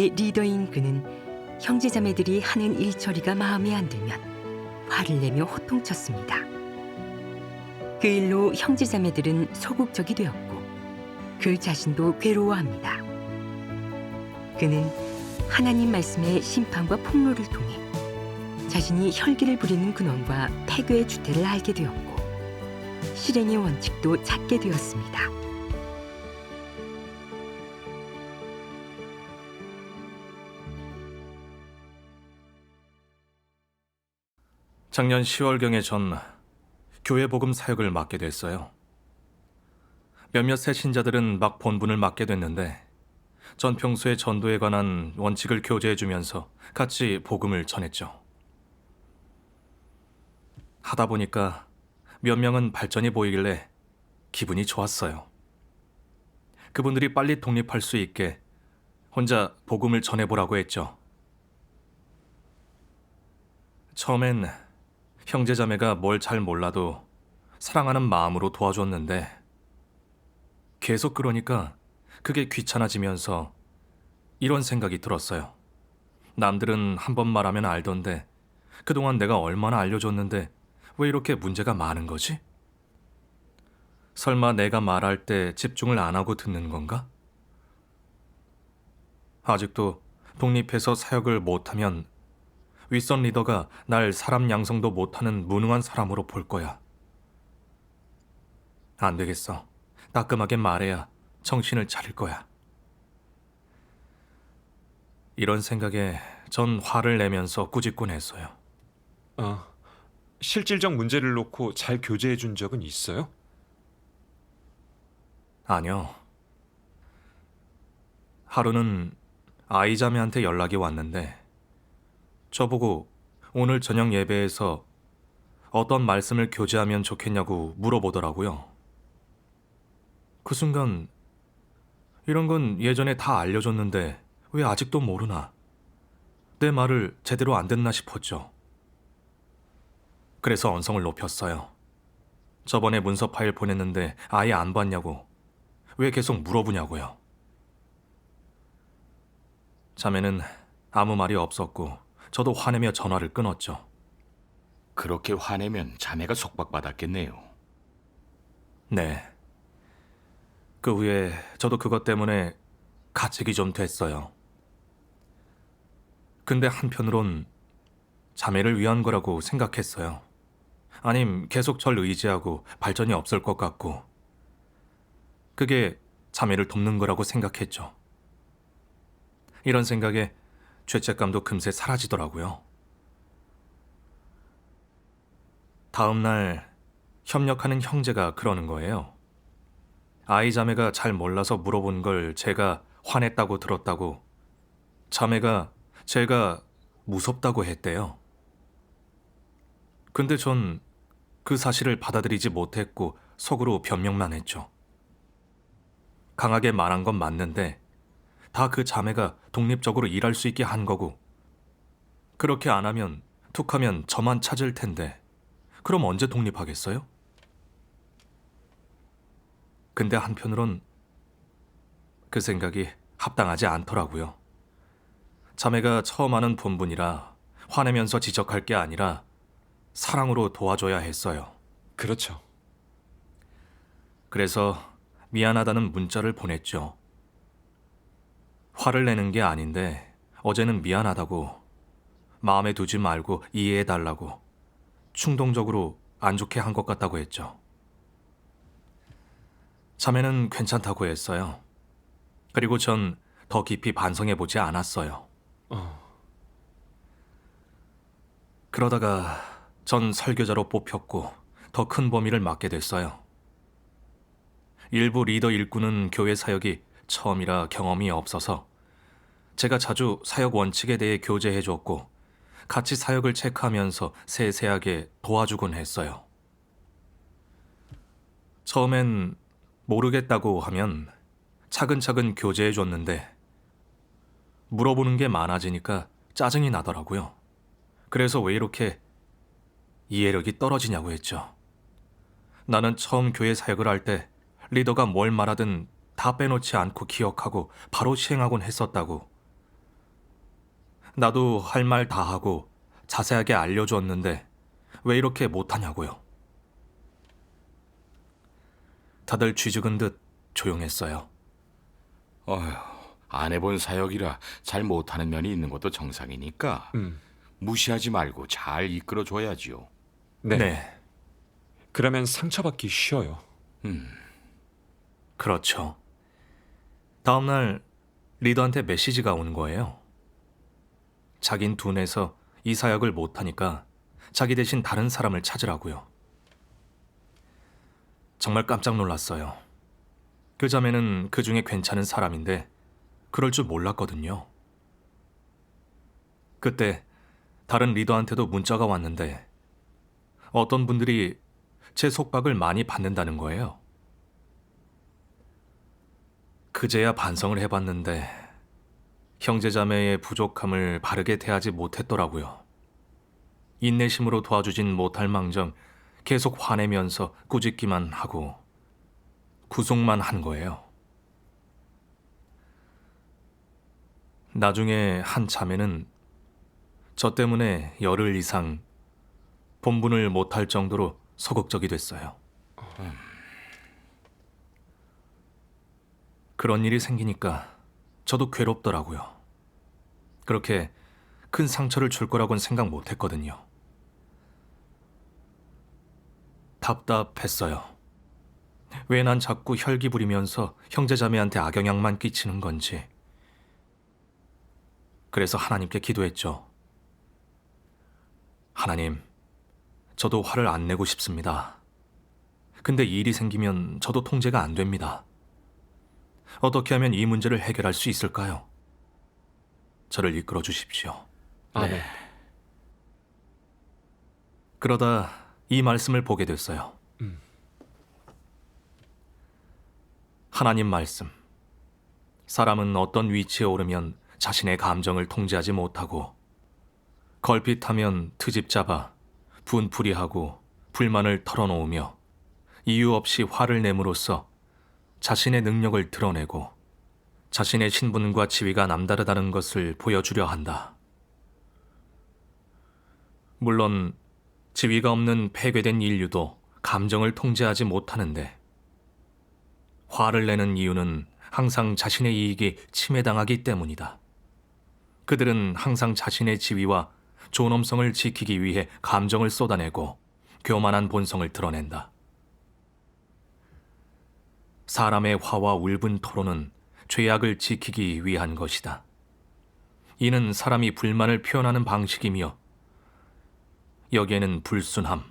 교회의 리더인 그는 형제자매들이 하는 일처리가 마음에 안 들면 화를 내며 호통쳤습니다. 그 일로 형제자매들은 소극적이 되었고 그 자신도 괴로워합니다. 그는 하나님 말씀의 심판과 폭로를 통해 자신이 혈기를 부리는 근원과 폐교의 주태를 알게 되었고 실행의 원칙도 찾게 되었습니다. 작년 10월경에 전 교회 복음 사역을 맡게 됐어요. 몇몇 새 신자들은 막 본분을 맡게 됐는데 전 평소에 전도에 관한 원칙을 교제해주면서 같이 복음을 전했죠. 하다 보니까 몇 명은 발전이 보이길래 기분이 좋았어요. 그분들이 빨리 독립할 수 있게 혼자 복음을 전해보라고 했죠. 처음엔 형제자매가 뭘 잘 몰라도 사랑하는 마음으로 도와줬는데 계속 그러니까 그게 귀찮아지면서 이런 생각이 들었어요. 남들은 한 번 말하면 알던데 그동안 내가 얼마나 알려줬는데 왜 이렇게 문제가 많은 거지? 설마 내가 말할 때 집중을 안 하고 듣는 건가? 아직도 독립해서 사역을 못하면 윗선 리더가 날 사람 양성도 못하는 무능한 사람으로 볼 거야. 안 되겠어. 따끔하게 말해야 정신을 차릴 거야. 이런 생각에 전 화를 내면서 꾸짖곤 했어요. 실질적 문제를 놓고 잘 교제해 준 적은 있어요? 아니요. 하루는 아이자매한테 연락이 왔는데 저보고 오늘 저녁 예배에서 어떤 말씀을 교제하면 좋겠냐고 물어보더라고요. 그 순간 이런 건 예전에 다 알려줬는데 왜 아직도 모르나? 내 말을 제대로 안 듣나 싶었죠. 그래서 언성을 높였어요. 저번에 문서 파일 보냈는데 아예 안 봤냐고, 왜 계속 물어보냐고요. 자매는 아무 말이 없었고 저도 화내며 전화를 끊었죠. 그렇게 화내면 자매가 속박받았겠네요. 네. 그 후에 저도 그것 때문에 가책이 좀 됐어요. 근데 한편으론 자매를 위한 거라고 생각했어요. 아님 계속 절 의지하고 발전이 없을 것 같고 그게 자매를 돕는 거라고 생각했죠. 이런 생각에 죄책감도 금세 사라지더라고요. 다음 날 협력하는 형제가 그러는 거예요. 아이 자매가 잘 몰라서 물어본 걸 제가 화냈다고 들었다고, 자매가 제가 무섭다고 했대요. 근데 전 그 사실을 받아들이지 못했고 속으로 변명만 했죠. 강하게 말한 건 맞는데 다 그 자매가 독립적으로 일할 수 있게 한 거고, 그렇게 안 하면 툭하면 저만 찾을 텐데 그럼 언제 독립하겠어요? 근데 한편으론 그 생각이 합당하지 않더라고요. 자매가 처음 하는 본분이라 화내면서 지적할 게 아니라 사랑으로 도와줘야 했어요. 그렇죠. 그래서 미안하다는 문자를 보냈죠. 화를 내는 게 아닌데 어제는 미안하다고, 마음에 두지 말고 이해해달라고, 충동적으로 안 좋게 한 것 같다고 했죠. 자매는 괜찮다고 했어요. 그리고 전 더 깊이 반성해보지 않았어요. 그러다가 전 설교자로 뽑혔고 더 큰 범위를 맡게 됐어요. 일부 리더 일꾼은 교회 사역이 처음이라 경험이 없어서 제가 자주 사역 원칙에 대해 교제해줬고 같이 사역을 체크하면서 세세하게 도와주곤 했어요. 처음엔 모르겠다고 하면 차근차근 교제해줬는데 물어보는 게 많아지니까 짜증이 나더라고요. 그래서 왜 이렇게 이해력이 떨어지냐고 했죠. 나는 처음 교회 사역을 할 때 리더가 뭘 말하든 다 빼놓지 않고 기억하고 바로 시행하곤 했었다고. 나도 할 말 다 하고 자세하게 알려줬는데 왜 이렇게 못하냐고요. 다들 쥐죽은 듯 조용했어요. 어휴, 안 해본 사역이라 잘 못하는 면이 있는 것도 정상이니까 무시하지 말고 잘 이끌어줘야지요. 네. 네, 그러면 상처받기 쉬워요. 그렇죠. 다음날 리더한테 메시지가 온 거예요. 자긴 둔해서 이 사역을 못하니까 자기 대신 다른 사람을 찾으라고요. 정말 깜짝 놀랐어요. 그 자매는 그 중에 괜찮은 사람인데 그럴 줄 몰랐거든요. 그때 다른 리더한테도 문자가 왔는데 어떤 분들이 제 속박을 많이 받는다는 거예요. 그제야 반성을 해봤는데 형제자매의 부족함을 바르게 대하지 못했더라고요. 인내심으로 도와주진 못할 망정 계속 화내면서 꾸짖기만 하고 구속만 한 거예요. 나중에 한 자매는 저 때문에 열흘 이상 본분을 못할 정도로 소극적이 됐어요. 그런 일이 생기니까 저도 괴롭더라고요. 그렇게 큰 상처를 줄 거라고는 생각 못 했거든요. 답답했어요. 왜 난 자꾸 혈기 부리면서 형제자매한테 악영향만 끼치는 건지. 그래서 하나님께 기도했죠. 하나님, 저도 화를 안 내고 싶습니다. 근데 일이 생기면 저도 통제가 안 됩니다. 어떻게 하면 이 문제를 해결할 수 있을까요? 저를 이끌어 주십시오. 아멘. 그러다 이 말씀을 보게 됐어요. 하나님 말씀. 사람은 어떤 위치에 오르면 자신의 감정을 통제하지 못하고 걸핏하면 트집 잡아 분풀이하고 불만을 털어놓으며 이유 없이 화를 내므로써 자신의 능력을 드러내고 자신의 신분과 지위가 남다르다는 것을 보여주려 한다. 물론 지위가 없는 폐괴된 인류도 감정을 통제하지 못하는데 화를 내는 이유는 항상 자신의 이익이 침해당하기 때문이다. 그들은 항상 자신의 지위와 존엄성을 지키기 위해 감정을 쏟아내고 교만한 본성을 드러낸다. 사람의 화와 울분 토로는 죄악을 지키기 위한 것이다. 이는 사람이 불만을 표현하는 방식이며 여기에는 불순함,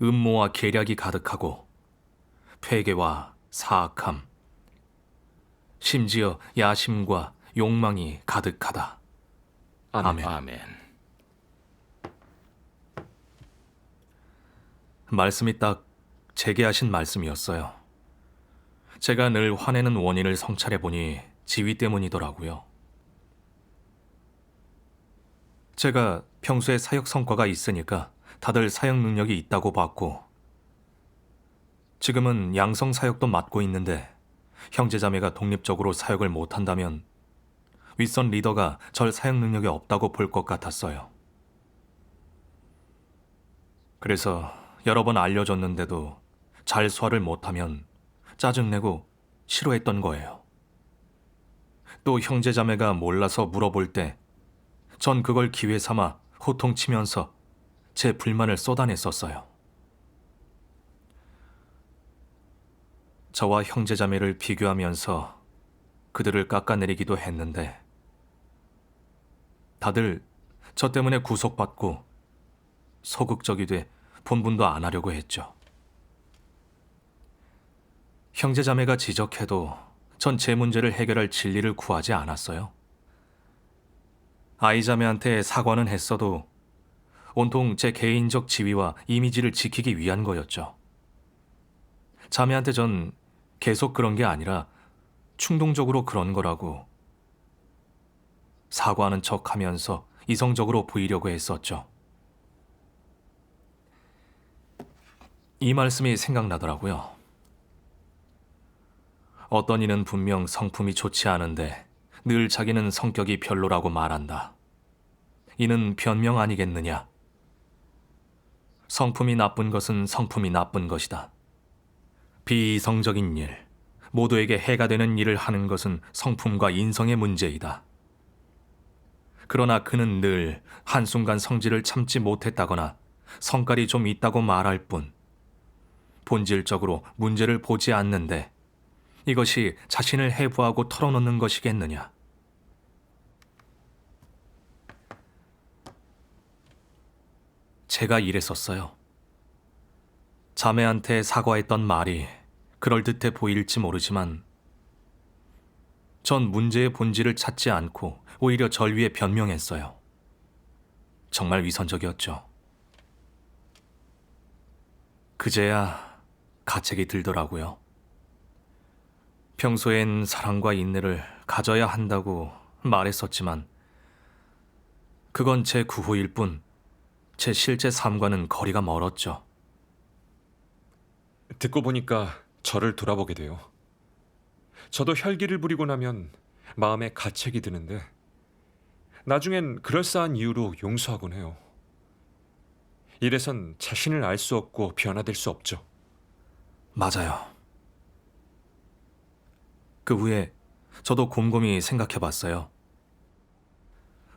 음모와 계략이 가득하고 폐괴와 사악함, 심지어 야심과 욕망이 가득하다. 아멘. 아멘. 말씀이 딱 제게 하신 말씀이었어요. 제가 늘 화내는 원인을 성찰해보니 지위 때문이더라고요. 제가 평소에 사역 성과가 있으니까 다들 사역 능력이 있다고 봤고 지금은 양성 사역도 맡고 있는데 형제자매가 독립적으로 사역을 못한다면 윗선 리더가 절 사역 능력이 없다고 볼 것 같았어요. 그래서 여러 번 알려줬는데도 잘 소화를 못하면 짜증내고 싫어했던 거예요. 또 형제자매가 몰라서 물어볼 때 전 그걸 기회 삼아 호통치면서 제 불만을 쏟아냈었어요. 저와 형제자매를 비교하면서 그들을 깎아내리기도 했는데 다들 저 때문에 구속받고 소극적이 돼 본분도 안 하려고 했죠. 형제자매가 지적해도 전 제 문제를 해결할 진리를 구하지 않았어요. 아이자매한테 사과는 했어도 온통 제 개인적 지위와 이미지를 지키기 위한 거였죠. 자매한테 전 계속 그런 게 아니라 충동적으로 그런 거라고 사과하는 척하면서 이성적으로 보이려고 했었죠. 이 말씀이 생각나더라고요. 어떤 이는 분명 성품이 좋지 않은데 늘 자기는 성격이 별로라고 말한다. 이는 변명 아니겠느냐? 성품이 나쁜 것은 성품이 나쁜 것이다. 비이성적인 일, 모두에게 해가 되는 일을 하는 것은 성품과 인성의 문제이다. 그러나 그는 늘 한순간 성질을 참지 못했다거나 성깔이 좀 있다고 말할 뿐 본질적으로 문제를 보지 않는데 이것이 자신을 해부하고 털어놓는 것이겠느냐? 제가 이랬었어요. 자매한테 사과했던 말이 그럴듯해 보일지 모르지만 전 문제의 본질을 찾지 않고 오히려 절 위해 변명했어요. 정말 위선적이었죠. 그제야 가책이 들더라고요. 평소엔 사랑과 인내를 가져야 한다고 말했었지만 그건 제 구호일 뿐 제 실제 삶과는 거리가 멀었죠. 듣고 보니까 저를 돌아보게 돼요. 저도 혈기를 부리고 나면 마음에 가책이 드는데 나중엔 그럴싸한 이유로 용서하곤 해요. 이래선 자신을 알 수 없고 변화될 수 없죠. 맞아요. 그 후에 저도 곰곰이 생각해 봤어요.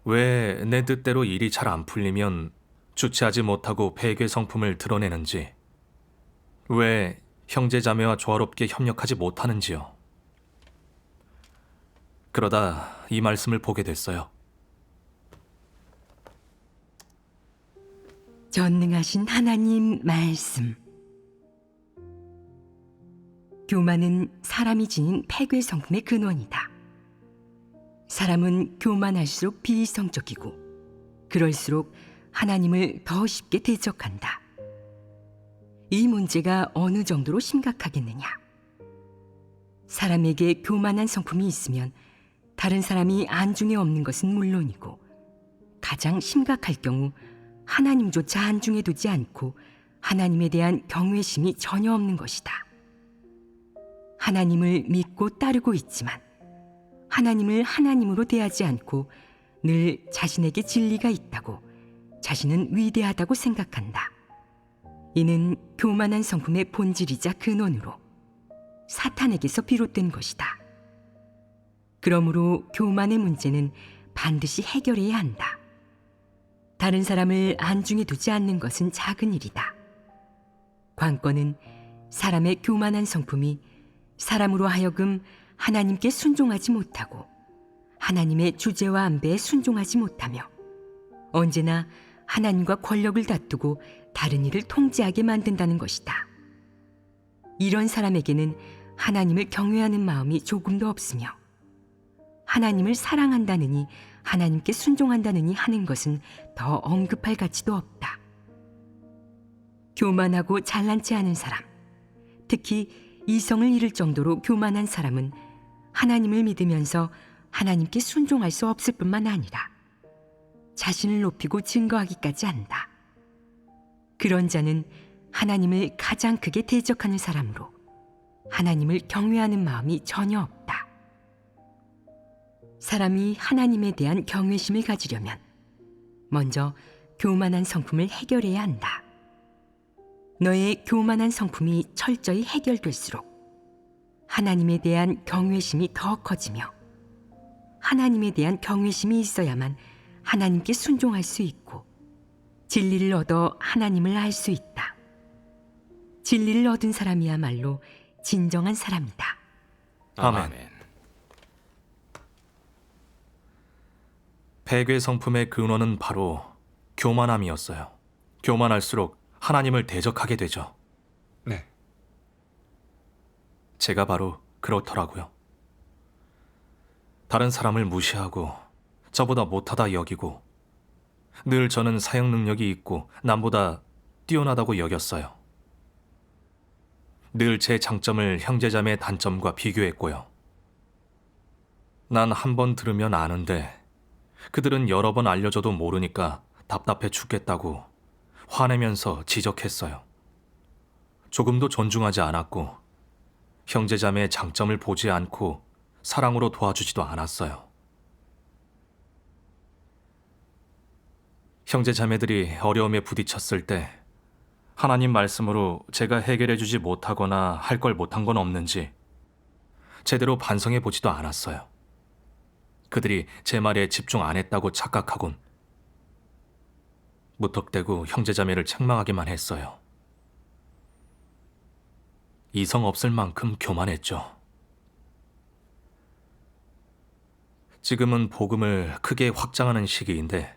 왜 내 뜻대로 일이 잘 안 풀리면 주체하지 못하고 폐괴 성품을 드러내는지, 왜 형제자매와 조화롭게 협력하지 못하는지요. 그러다 이 말씀을 보게 됐어요. 전능하신 하나님 말씀. 교만은 사람이 지닌 폐괴 성품의 근원이다. 사람은 교만할수록 비이성적이고 그럴수록 하나님을 더 쉽게 대적한다. 이 문제가 어느 정도로 심각하겠느냐? 사람에게 교만한 성품이 있으면 다른 사람이 안중에 없는 것은 물론이고 가장 심각할 경우 하나님조차 안중에 두지 않고 하나님에 대한 경외심이 전혀 없는 것이다. 하나님을 믿고 따르고 있지만 하나님을 하나님으로 대하지 않고 늘 자신에게 진리가 있다고, 자신은 위대하다고 생각한다. 이는 교만한 성품의 본질이자 근원으로 사탄에게서 비롯된 것이다. 그러므로 교만의 문제는 반드시 해결해야 한다. 다른 사람을 안중에 두지 않는 것은 작은 일이다. 관건은 사람의 교만한 성품이 사람으로 하여금 하나님께 순종하지 못하고 하나님의 주제와 안배에 순종하지 못하며 언제나 하나님과 권력을 다투고 다른 일을 통제하게 만든다는 것이다. 이런 사람에게는 하나님을 경외하는 마음이 조금도 없으며 하나님을 사랑한다느니 하나님께 순종한다느니 하는 것은 더 언급할 가치도 없다. 교만하고 잘난 체 하는 사람, 특히 이성을 잃을 정도로 교만한 사람은 하나님을 믿으면서 하나님께 순종할 수 없을 뿐만 아니라 자신을 높이고 증거하기까지 한다. 그런 자는 하나님을 가장 크게 대적하는 사람으로 하나님을 경외하는 마음이 전혀 없다. 사람이 하나님에 대한 경외심을 가지려면 먼저 교만한 성품을 해결해야 한다. 너의 교만한 성품이 철저히 해결될수록 하나님에 대한 경외심이 더 커지며 하나님에 대한 경외심이 있어야만 하나님께 순종할 수 있고 진리를 얻어 하나님을 알 수 있다. 진리를 얻은 사람이야말로 진정한 사람이다. 아멘. 폐괴 성품의 근원은 바로 교만함이었어요. 교만할수록 하나님을 대적하게 되죠. 네. 제가 바로 그렇더라고요. 다른 사람을 무시하고 저보다 못하다 여기고 늘 저는 사역 능력이 있고 남보다 뛰어나다고 여겼어요. 늘 제 장점을 형제자매의 단점과 비교했고요. 난 한 번 들으면 아는데 그들은 여러 번 알려줘도 모르니까 답답해 죽겠다고 화내면서 지적했어요. 조금도 존중하지 않았고 형제자매의 장점을 보지 않고 사랑으로 도와주지도 않았어요. 형제 자매들이 어려움에 부딪혔을 때 하나님 말씀으로 제가 해결해 주지 못하거나 할 걸 못한 건 없는지 제대로 반성해 보지도 않았어요. 그들이 제 말에 집중 안 했다고 착각하곤 무턱대고 형제 자매를 책망하기만 했어요. 이성 없을 만큼 교만했죠. 지금은 복음을 크게 확장하는 시기인데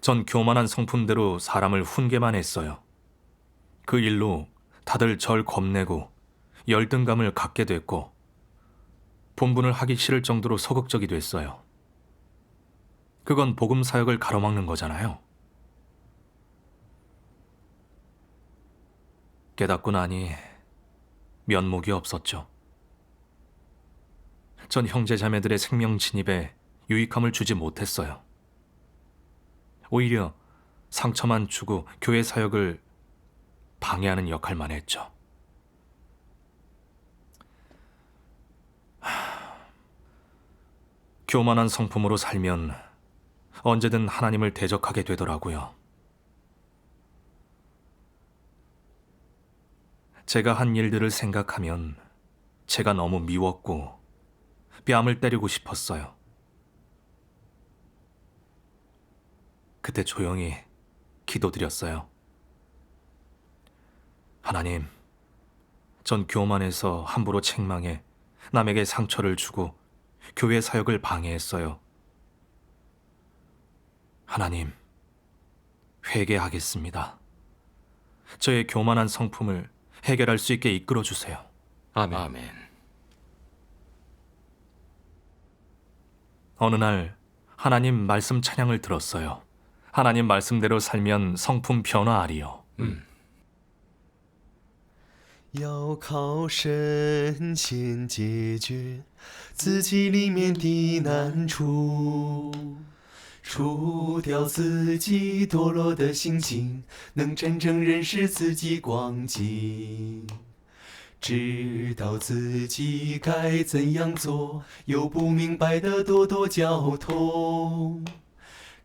전 교만한 성품대로 사람을 훈계만 했어요. 그 일로 다들 절 겁내고 열등감을 갖게 됐고 본분을 하기 싫을 정도로 소극적이 됐어요. 그건 복음 사역을 가로막는 거잖아요. 깨닫고 나니 면목이 없었죠. 전 형제 자매들의 생명 진입에 유익함을 주지 못했어요. 오히려 상처만 주고 교회 사역을 방해하는 역할만 했죠. 교만한 성품으로 살면 언제든 하나님을 대적하게 되더라고요. 제가 한 일들을 생각하면 제가 너무 미웠고 뺨을 때리고 싶었어요. 그때 조용히 기도드렸어요. 하나님, 전 교만해서 함부로 책망해 남에게 상처를 주고 교회 사역을 방해했어요. 하나님, 회개하겠습니다. 저의 교만한 성품을 해결할 수 있게 이끌어 주세요. 아멘. 아멘. 어느 날 하나님 말씀 찬양을 들었어요. 하나님 말씀대로 살면 성품 변화하리요. 要靠神先解决自己里面的难处，除掉自己堕落的心情，能真正认识自己光景，知道自己该怎样做，有不明白的多多交通。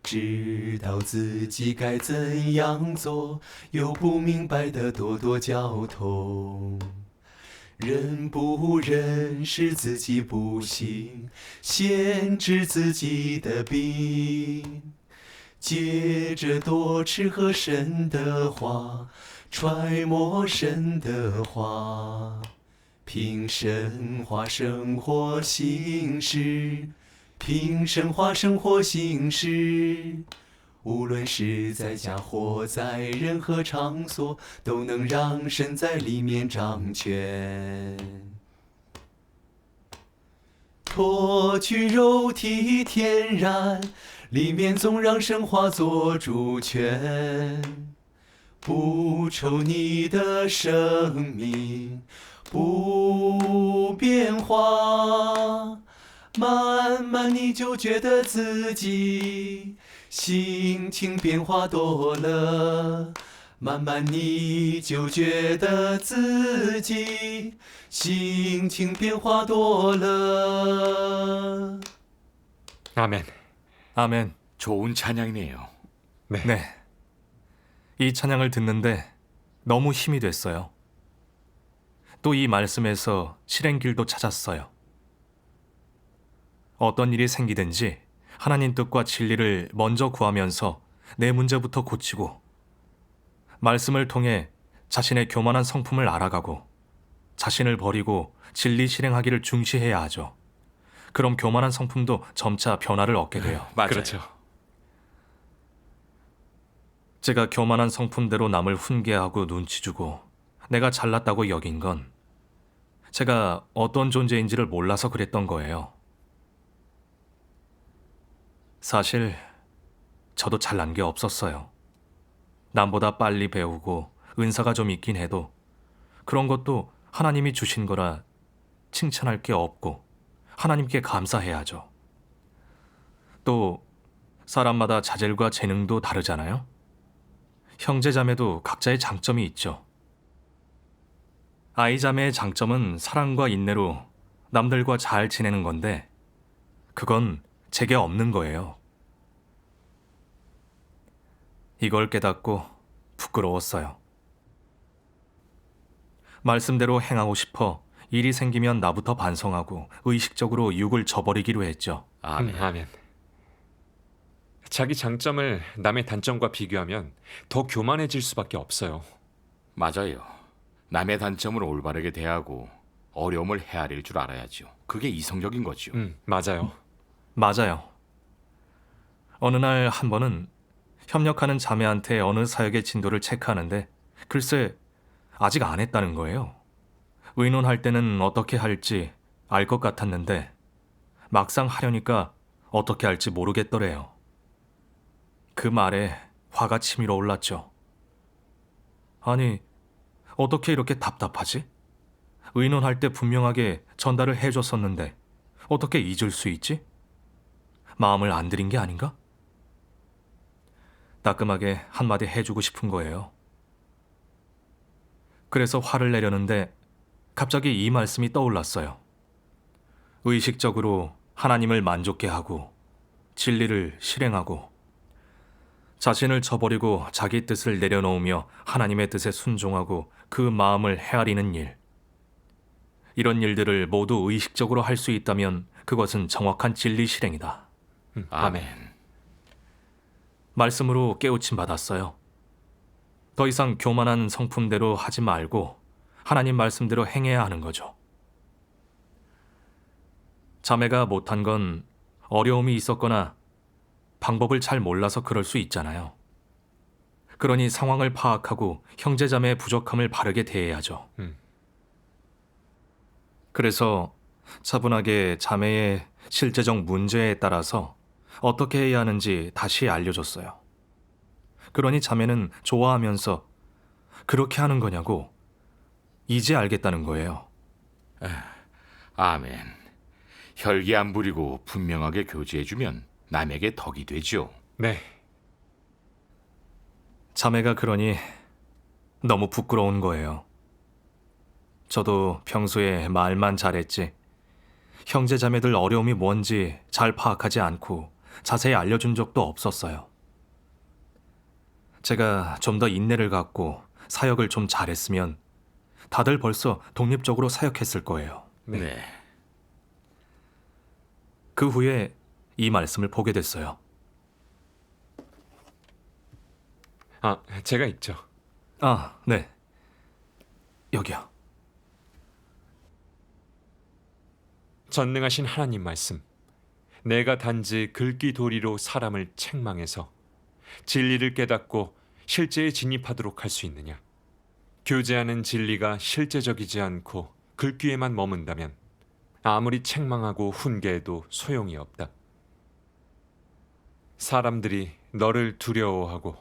知道自己该怎样做，有不明白的多多交通。认不认识自己不行，限制自己的病，接着多吃喝神的话，揣摩神的话，凭神话生活行事。凭神话生活行事，无论是在家或在任何场所，都能让神在里面掌权。脱去肉体天然，里面总让神化作主权。不愁你的生命不变化。慢慢你就觉得自己心情变化多了，慢慢你就觉得自己心情变化多了。 아멘. 아멘. 좋은 찬양이네요. 네. 이 찬양을 듣는데 너무 힘이 됐어요. 또 이 말씀에서 실행길도 찾았어요. 어떤 일이 생기든지 하나님 뜻과 진리를 먼저 구하면서 내 문제부터 고치고 말씀을 통해 자신의 교만한 성품을 알아가고 자신을 버리고 진리 실행하기를 중시해야 하죠. 그럼 교만한 성품도 점차 변화를 얻게 돼요. 맞아요. 그렇죠. 제가 교만한 성품대로 남을 훈계하고 눈치 주고 내가 잘났다고 여긴 건 제가 어떤 존재인지를 몰라서 그랬던 거예요. 사실 저도 잘난 게 없었어요. 남보다 빨리 배우고 은사가 좀 있긴 해도 그런 것도 하나님이 주신 거라 칭찬할 게 없고 하나님께 감사해야죠. 또 사람마다 자질과 재능도 다르잖아요. 형제자매도 각자의 장점이 있죠. 아이자매의 장점은 사랑과 인내로 남들과 잘 지내는 건데 그건 제게 없는 거예요. 이걸 깨닫고 부끄러웠어요. 말씀대로 행하고 싶어 일이 생기면 나부터 반성하고 의식적으로 육을 저버리기로 했죠. 아멘. 아멘. 자기 장점을 남의 단점과 비교하면 더 교만해질 수밖에 없어요. 맞아요. 남의 단점을 올바르게 대하고 어려움을 헤아릴 줄 알아야죠. 그게 이성적인 거죠. 맞아요. 맞아요. 어느 날 한 번은 협력하는 자매한테 어느 사역의 진도를 체크하는데 글쎄 아직 안 했다는 거예요. 의논할 때는 어떻게 할지 알 것 같았는데 막상 하려니까 어떻게 할지 모르겠더래요. 그 말에 화가 치밀어 올랐죠. 아니, 어떻게 이렇게 답답하지? 의논할 때 분명하게 전달을 해줬었는데 어떻게 잊을 수 있지? 마음을 안 들인 게 아닌가? 따끔하게 한마디 해주고 싶은 거예요. 그래서 화를 내려는데 갑자기 이 말씀이 떠올랐어요. 의식적으로 하나님을 만족케 하고 진리를 실행하고 자신을 저버리고 자기 뜻을 내려놓으며 하나님의 뜻에 순종하고 그 마음을 헤아리는 일. 이런 일들을 모두 의식적으로 할 수 있다면 그것은 정확한 진리 실행이다. 아멘. 말씀으로 깨우침 받았어요. 더 이상 교만한 성품대로 하지 말고 하나님 말씀대로 행해야 하는 거죠. 자매가 못한 건 어려움이 있었거나 방법을 잘 몰라서 그럴 수 있잖아요. 그러니 상황을 파악하고 형제자매의 부족함을 바르게 대해야죠. 그래서 차분하게 자매의 실제적 문제에 따라서 어떻게 해야 하는지 다시 알려줬어요. 그러니 자매는 좋아하면서 그렇게 하는 거냐고 이제 알겠다는 거예요. 아멘. 혈기 안 부리고 분명하게 교제해주면 남에게 덕이 되죠. 네. 자매가 그러니 너무 부끄러운 거예요. 저도 평소에 말만 잘했지 형제 자매들 어려움이 뭔지 잘 파악하지 않고 자세히 알려준 적도 없었어요. 제가 좀 더 인내를 갖고 사역을 좀 잘했으면 다들 벌써 독립적으로 사역했을 거예요. 네. 그 후에 이 말씀을 보게 됐어요. 제가 있죠. 아, 네. 여기요. 전능하신 하나님 말씀. 내가 단지 글귀 도리로 사람을 책망해서 진리를 깨닫고 실제에 진입하도록 할 수 있느냐? 교제하는 진리가 실제적이지 않고 글귀에만 머문다면 아무리 책망하고 훈계해도 소용이 없다. 사람들이 너를 두려워하고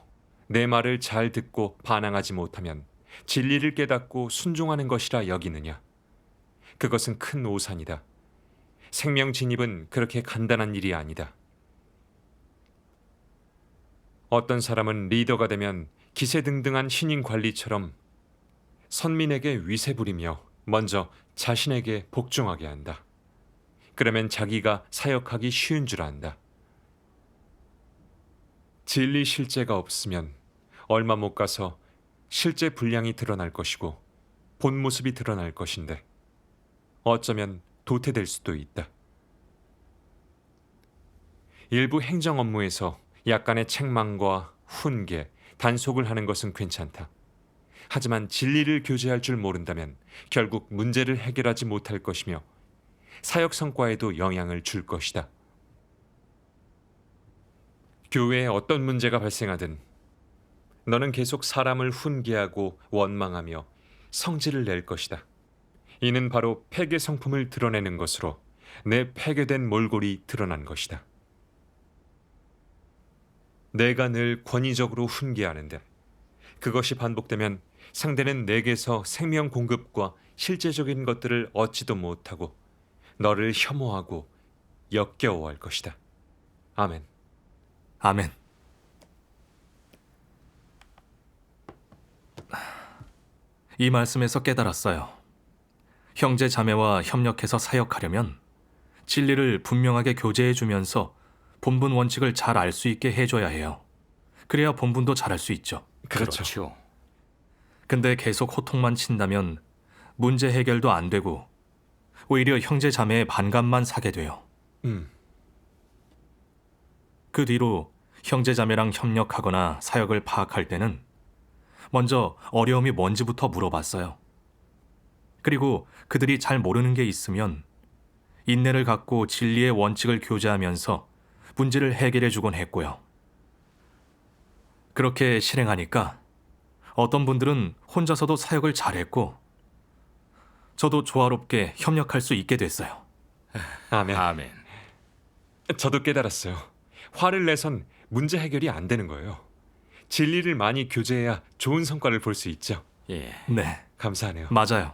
내 말을 잘 듣고 반항하지 못하면 진리를 깨닫고 순종하는 것이라 여기느냐? 그것은 큰 오산이다. 생명 진입은 그렇게 간단한 일이 아니다. 어떤 사람은 리더가 되면 기세등등한 신임 관리처럼 선민에게 위세 부리며 먼저 자신에게 복종하게 한다. 그러면 자기가 사역하기 쉬운 줄 안다. 진리 실제가 없으면 얼마 못 가서 실제 분량이 드러날 것이고 본 모습이 드러날 것인데 어쩌면 도태될 수도 있다. 일부 행정 업무에서 약간의 책망과 훈계, 단속을 하는 것은 괜찮다. 하지만 진리를 교제할 줄 모른다면 결국 문제를 해결하지 못할 것이며 사역 성과에도 영향을 줄 것이다. 교회에 어떤 문제가 발생하든 너는 계속 사람을 훈계하고 원망하며 성질을 낼 것이다. 이는 바로 폐괴 성품을 드러내는 것으로 내 폐괴된 몰골이 드러난 것이다. 내가 늘 권위적으로 훈계하는데 그것이 반복되면 상대는 내게서 생명 공급과 실제적인 것들을 얻지도 못하고 너를 혐오하고 역겨워할 것이다. 아멘. 아멘. 이 말씀에서 깨달았어요. 형제 자매와 협력해서 사역하려면 진리를 분명하게 교제해 주면서 본분 원칙을 잘 알 수 있게 해줘야 해요. 그래야 본분도 잘할 수 있죠. 그렇죠. 근데 계속 호통만 친다면 문제 해결도 안 되고 오히려 형제 자매의 반감만 사게 돼요. 그 뒤로 형제 자매랑 협력하거나 사역을 파악할 때는 먼저 어려움이 뭔지부터 물어봤어요. 그리고 그들이 잘 모르는 게 있으면 인내를 갖고 진리의 원칙을 교제하면서 문제를 해결해 주곤 했고요. 그렇게 실행하니까 어떤 분들은 혼자서도 사역을 잘했고 저도 조화롭게 협력할 수 있게 됐어요. 아멘. 아멘. 저도 깨달았어요. 화를 내선 문제 해결이 안 되는 거예요. 진리를 많이 교제해야 좋은 성과를 볼 수 있죠. 예. 네, 감사하네요. 맞아요.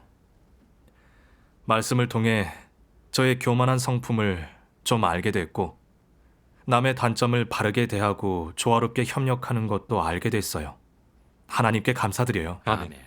말씀을 통해 저의 교만한 성품을 좀 알게 됐고 남의 단점을 바르게 대하고 조화롭게 협력하는 것도 알게 됐어요. 하나님께 감사드려요. 아멘. 아멘.